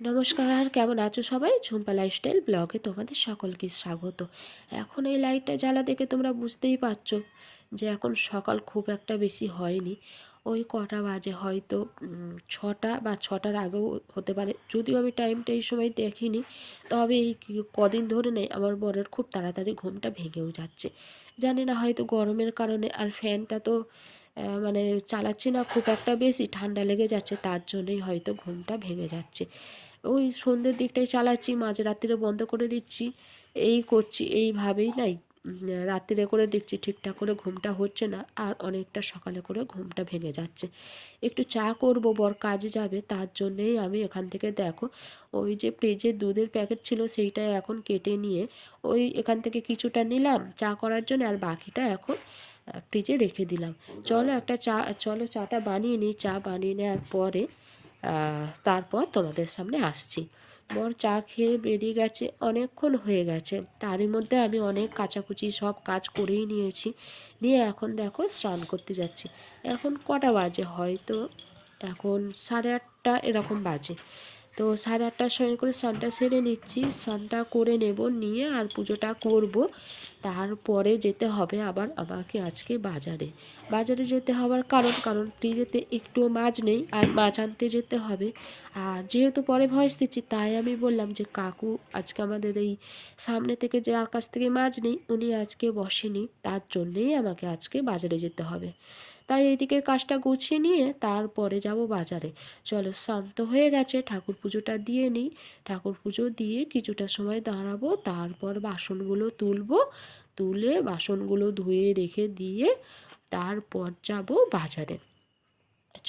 নমস্কার, কেমন আছো সবাই? ঝুম্পা লাইফস্টাইল ব্লগে তোমাদের সকলকে স্বাগত। এখন এই লাইটটা জ্বালা দেখে তোমরা বুঝতেই পারছো যে এখন সকাল খুব একটা বেশি হয়নি। ওই কটা বাজে হয়তো 6টা বা 6টার আগেও হতে পারে, যদিও আমি টাইমটা এই সময় দেখিনি। তবে এই কদিন ধরে নেই আমার বরের খুব তাড়াতাড়ি ঘুমটা ভেঙেও যাচ্ছে। জানি না, হয়তো গরমের কারণে, আর ফ্যানটা তো মানে চালাচ্ছি না খুব একটা বেশি, ঠান্ডা লেগে যাচ্ছে, তার জন্যই হয়তো ঘুমটা ভেঙে যাচ্ছে। ওই সন্ধ্যের দিকটাই চালাচ্ছি, মাঝরাত্রিরে বন্ধ করে দিচ্ছি, এই করছি, এইভাবেই নাই রাত্রিরে করে দেখছি ঠিকঠাক করে ঘুমটা হচ্ছে না, আর অনেকটা সকালে করে ঘুমটা ভেঙে যাচ্ছে। একটু চা করব, বর কাজে যাবে, তার জন্যেই আমি এখান থেকে দেখো ওই যে ফ্রিজে দুধের প্যাকেট ছিল সেইটা এখন কেটে নিয়ে ওই এখান থেকে কিছুটা নিলাম চা করার জন্য, আর বাকিটা এখন ফ্রিজে রেখে দিলাম। চলো চাটা বানিয়ে নিই। চা বানিয়ে নেওয়ার পরে তারপর তোমাদের সামনে আসছি। বর চা খেয়ে বেরিয়ে গেছে, অনেকক্ষণ হয়ে গেছে, তারই মধ্যে আমি অনেক কাচাকুচি সব কাজ করেই নিয়েছি। নিয়ে এখন দেখো স্নান করতে যাচ্ছি। এখন কটা বাজে, হয়তো এখন 8:30 এরকম বাজে। তো 8:30টার সময় করে স্নানটা সেরে নিচ্ছি, স্নানটা করে নেব, নিয়ে আর পুজোটা করব। তারপরে যেতে হবে আবার আমাকে আজকে বাজারে। বাজারে যেতে হওয়ার কারণ ফ্রিজেতে একটুও মাছ নেই, আর মাছ আনতে যেতে হবে। আর যেহেতু পরে ভয়েস দিচ্ছি, তাই আমি বললাম যে কাকু আজকে আমাদের এই সামনে থেকে, যার কাছ থেকে মাছ নেই, উনি আজকে বসেনি, তার জন্যেই আমাকে আজকে বাজারে যেতে হবে। তাই এইদিকের কাজটা গুছিয়ে নিয়ে তারপরে যাব বাজারে। চলো, শান্ত হয়ে গেছে, ঠাকুর পুজোটা দিয়ে নিই। ঠাকুর পুজো দিয়ে কিছুটা সময় দাঁড়াবো, তারপর বাসনগুলো তুলবো, তুলে বাসনগুলো ধুয়ে রেখে দিয়ে তারপর যাব বাজারে।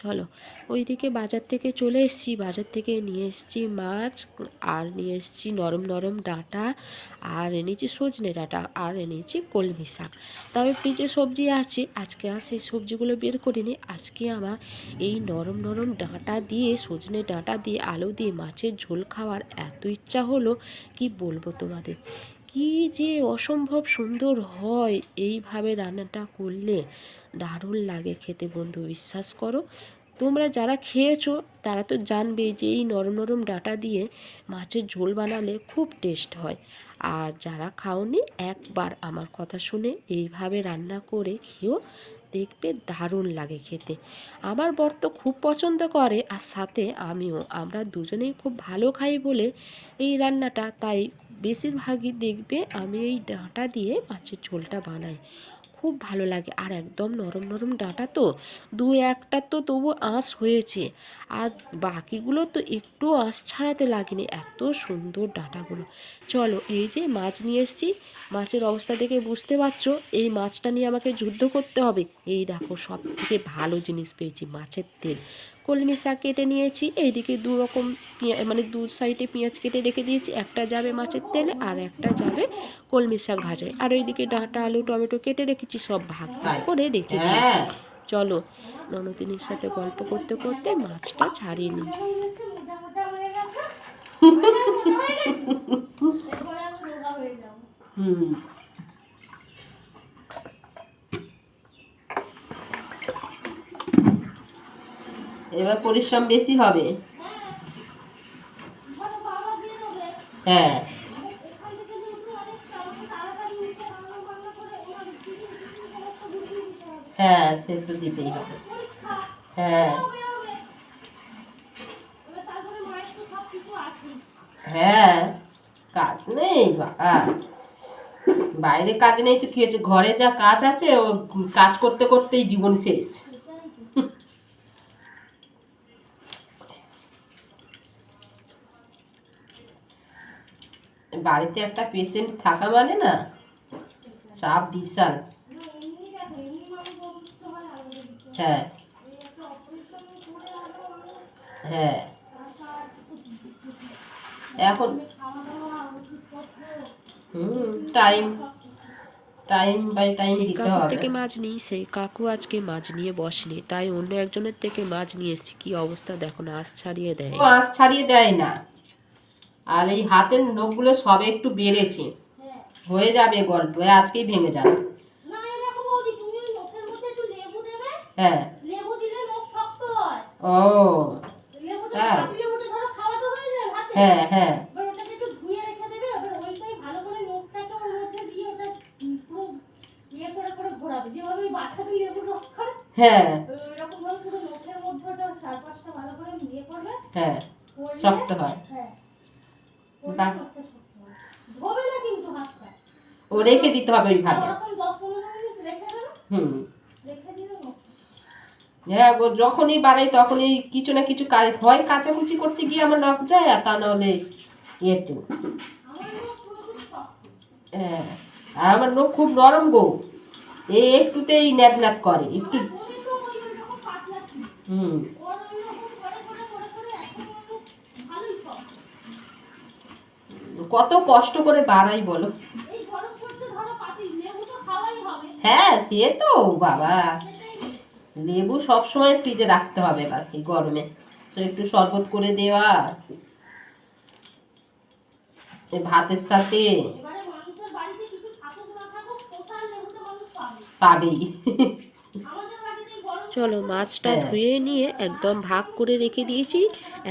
চলো, ওইদিকে বাজার থেকে চলে এসেছি, বাজার থেকে নিয়ে এসেছি মাছ, আর নিয়ে এসেছি নরম নরম ডাঁটা, আর এনেছি সজনে ডাঁটা, আর এনেছি কলমি শাক। তবে ফ্রিজে সবজি আছে, আজকে আর সেই সবজিগুলো বের করিনি। আজকে আমার এই নরম নরম ডাঁটা দিয়ে, সজনে ডাঁটা দিয়ে আলু দিয়ে মাছের ঝোল খাওয়ার এত ইচ্ছা হলো, কি বলবো তোমাদের। কি যে অসম্ভব সুন্দর হয় এইভাবে রান্নাটা করলে, দারুণ লাগে খেতে বন্ধু, বিশ্বাস করো। তোমরা যারা খেয়েছো তারা তো জানবেই যে এই নরম নরম ডাঁটা দিয়ে মাছের ঝোল বানালে খুব টেস্ট হয়। আর যারা খাওনি, একবার আমার কথা শুনে এইভাবে রান্না করে খেও, দেখবে দারুণ লাগে খেতে। আমার বর তো খুব পছন্দ করে, আর সাথে আমিও, আমরা দুজনেই খুব ভালো খাই বলে এই রান্নাটা, তাই বেশিরভাগই দেখবে আমি এই ডাঁটা দিয়ে মাছের ঝোলটা বানাই। খুব ভালো লাগে, আর একদম নরম নরম ডাঁটা তো, দু একটা তো তবু আঁশ হয়েছে, আর বাকিগুলো তো একটু আঁশ ছাড়াতে লাগেনি, এত সুন্দর ডাঁটাগুলো। চলো, এই যে মাছ নিয়ে এসেছি, মাছের অবস্থা দেখে বুঝতে পারছো এই মাছটা নিয়ে আমাকে যুদ্ধ করতে হবে। এই দেখো, সব থেকে ভালো জিনিস পেয়েছি, মাছের তেল। কলমি শাক কেটে নিয়েছি, এইদিকে দু রকম মানে দু সাইডে পেঁয়াজ কেটে রেখে দিয়েছি, একটা যাবে মাছের তেলে আর একটা যাবে কলমি শাক ভাজায়, আর ওইদিকে ডাঁটা আলু টমেটো কেটে রেখেছি, সব ভাগ ভাগ করে রেখে দিয়েছি। চলো, ননদিনীর সাথে গল্প করতে করতে মাছটা ছাড়িয়ে নিই। এবার পরিশ্রম বেশি হবে। হ্যাঁ, হ্যাঁ, সে তো দিতেই হবে। হ্যাঁ, হ্যাঁ, কাজ নেই বাবা, বাইরে কাজ নেই তো কি হয়েছে, ঘরে যা কাজ আছে ও কাজ করতে করতেই জীবন শেষ। বাড়িতে একটা পেশেন্ট থাকা মানে না, চাপ বিশাল। হ্যাঁ, হ্যাঁ, এখন টাইম টাইম বাই টাইম যে দিতে কাকুর হবে। থেকে মাছ নিই, সেই কাকু আজকে মাছ নিয়ে বসেনি, তাই অন্য একজনের থেকে মাছ নিয়ে এসেছি। কি অবস্থা দেখো না, আঁশ ছাড়িয়ে দেয়। আঁশ ছাড়িয়ে দেয় না, আর এই হাতের নখগুলো সবে একটু বেড়েছে, হয়ে যাবে গল্প, আজকেই ভেঙে যাবে। হ্যাঁ, ও হ্যাঁ, হ্যাঁ হ্যাঁ এবার ওটাকে একটু ধুয়ে রেখে দেবে, এবার ওইটাই ভালো করে নখটাকে ওর মধ্যে দিয়ে ওটা পুরো ইয়ে করে করে ঘোরাবে, যেভাবে ওই বাচ্চাদের লেবুর রস করে হ্যাঁ এরকম ভাবে পুরো নখের মধ্যে ওটা চারপাশটা ভালো করে ইয়ে করবে। হ্যাঁ করলে শক্ত হয়। হ্যাঁ করলে বাহ। নখটা শক্ত হয়। ধোবে না কিন্তু হাতটা। ও রেখে দিতে হবে ওইভাবে। ওরকম 10-15 মিনিট রেখে দেবে, হুম রেখে দিলে নখ হ্যাঁ ও যখনই বানাই তখনই কিছু না কিছু কাজ হয়, কাচাকুচি করতে গিয়ে আমার নখ যায়, আর তা নাহলে ইয়েতে। আমার নখ পুরোপুরি শক্ত। হ্যাঁ আর আমার নখ খুব নরম গো, এই একটুতেই ন্যাদ ন্যাদ করে একটু। বলি তো ওই রকম পাতলা ছিল। হুম ওর ওই রকম করে করে করে করে এখন ওর নখ ভালোই শক্ত। কত কষ্ট করে বানাই বলো। এই গরম পড়তে ধরো পাতি লেবু তো খাওয়াই হবে। হ্যাঁ সে তো বাবা, সেটাই লেবু সবসময় ফ্রিজে রাখতে হবে এবার এই গরমে, তো একটু শরবত করে দেওয়া এই ভাতের সাথে এবারে মানুষের বাড়িতে কিছু থাকুক না থাকুক কোথায় লেবুটা মানুষ পাবে। পাবেই। আমাদের বাড়িতে এই গরম চলো মাছটা হ্যাঁ। ধুয়ে নিয়ে একদম ভাগ করে রেখে দিয়েছি,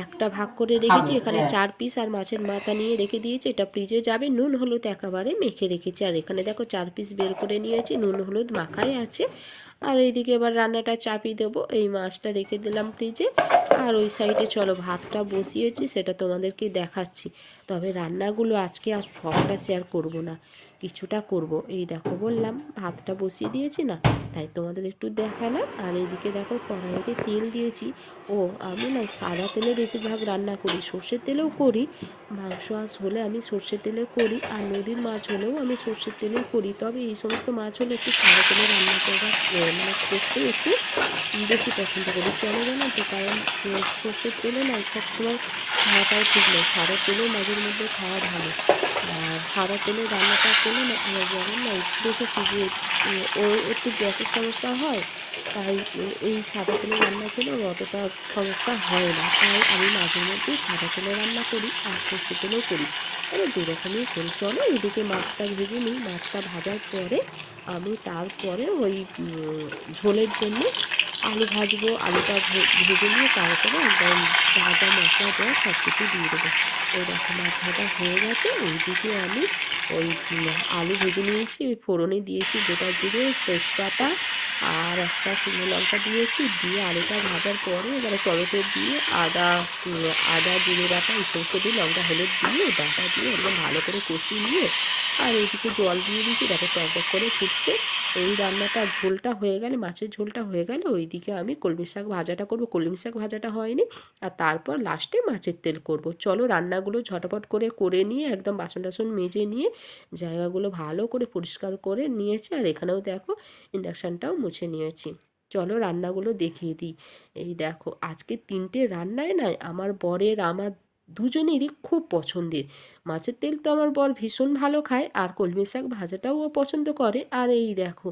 একটা ভাগ করে রেখেছি, খাবো, এখানে হ্যাঁ। 4 পিস আর মাছের মাথা নিয়ে রেখে দিয়েছি, এটা ফ্রিজে যাবে, নুন হলুদ একেবারে মেখে রেখেছি। আর এখানে দেখো 4 পিস বের করে নিয়েছি, নুন হলুদ মাখাই আছে। আর এইদিকে এবার রান্নাটা চাপিয়ে দেবো, এই মাছটা রেখে দিলাম ফ্রিজে। আর ওই সাইডে চলো ভাতটা বসিয়েছি, সেটা তোমাদেরকে দেখাচ্ছি। তবে রান্নাগুলো আজকে আর সবটা শেয়ার করব না, কিছুটা করব। এই দেখো বললাম ভাতটা বসিয়ে দিয়েছি না, তাই তোমাদের একটু দেখালাম। আর এইদিকে দেখো কড়াইতে তেল দিয়েছি। ও আমি না সাদা তেলে বেশিরভাগ রান্না করি, সর্ষের তেলেও করি, মাংস আঁশ হলে আমি সর্ষের তেলে করি, আর নদীর মাছ হলেও আমি সর্ষের তেলেই করি। তবে এই সমস্ত মাছ হলে একটু সাদা তেলে রান্না করা মানে করতে একটু বেশি পছন্দ করি। কেন জানো তো, কারণ সর্ষের তেলে না সবসময় খাওয়াটাও ঠিক নয়, সাদা তেলেও মাঝের মধ্যে খাওয়া ভালো। আর সাদা তেলে রান্নাটা করলে না আমার যেমন না দেখেছি যে ওর একটু গ্যাসের সমস্যা হয়, তাই এই সাদা তেলে রান্না করলে ওর অতটা সমস্যা হয় না। তাই আমি মাঝে মধ্যেই সাদা তেলে রান্না করি আর সর্ষে তেলেও করি, তবে দু রকমই করি। চলো এদিকে মাছটা ভেজে নিই, মাছটা ভাজার পরে আমি তারপরে ওই ঝোলের জন্য আলু ভাজবো, আলুটা ভেজে নিয়ে তারপরে একদম ভাজা মশলা দেওয়া সব কিছু দিয়ে দেবো। ওই দেখো মাছ ভাজা হয়ে গেছে, ওইদিকে আমি ওই আলু ভেজে নিয়েছি, ওই ফোড়নে দিয়েছি গোটা জিরে তেজপাতা আর একটা শুকনো লঙ্কা দিয়েছি, দিয়ে আলুটা ভাজার পরে এবারে টমেটো দিয়ে আদা জিরে বাটা এই সমস্ত দিয়ে লঙ্কা হলুদ দিয়ে ডাঁটা দিয়ে একদম ভালো করে কষিয়ে নিয়ে আর এইদিকে জল দিয়ে দিয়েছি, দেখো টক করে ফুটছে। এই রান্নাটা ঝোলটা হয়ে গেলে, মাছের ঝোলটা হয়ে গেলে ওইদিকে আমি কলমি শাক ভাজাটা করবো। কলমি শাক ভাজাটা হয়নি, আর তারপর লাস্টে মাছের তেল করব। চলো রান্নাগুলো ঝটপট করে নিয়ে একদম বাসন টাসন মেজে নিয়ে জায়গাগুলো ভালো করে পরিষ্কার করে নিয়েছি। আর এখানেও দেখো ইন্ডাকশানটাও মুছে নিয়েছি। চলো রান্নাগুলো দেখিয়ে দিই। এই দেখো আজকে 3টে রান্নায় নাই আমার বরের আমার দুজনেরই খুব পছন্দের। মাছের তেল তো আমার বর ভীষণ ভালো খায়, আর কলমি শাক ভাজাটাও ও পছন্দ করে। আর এই দেখো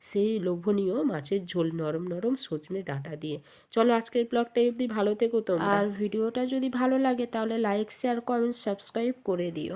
সেই লোভনীয় মাছের ঝোল নরম নরম সজনে ডাঁটা দিয়ে। চলো আজকের ব্লগটা অবধি, ভালো থেকো তোমরা। আর ভিডিওটা যদি ভালো লাগে তাহলে লাইক শেয়ার কমেন্ট সাবস্ক্রাইব করে দিও।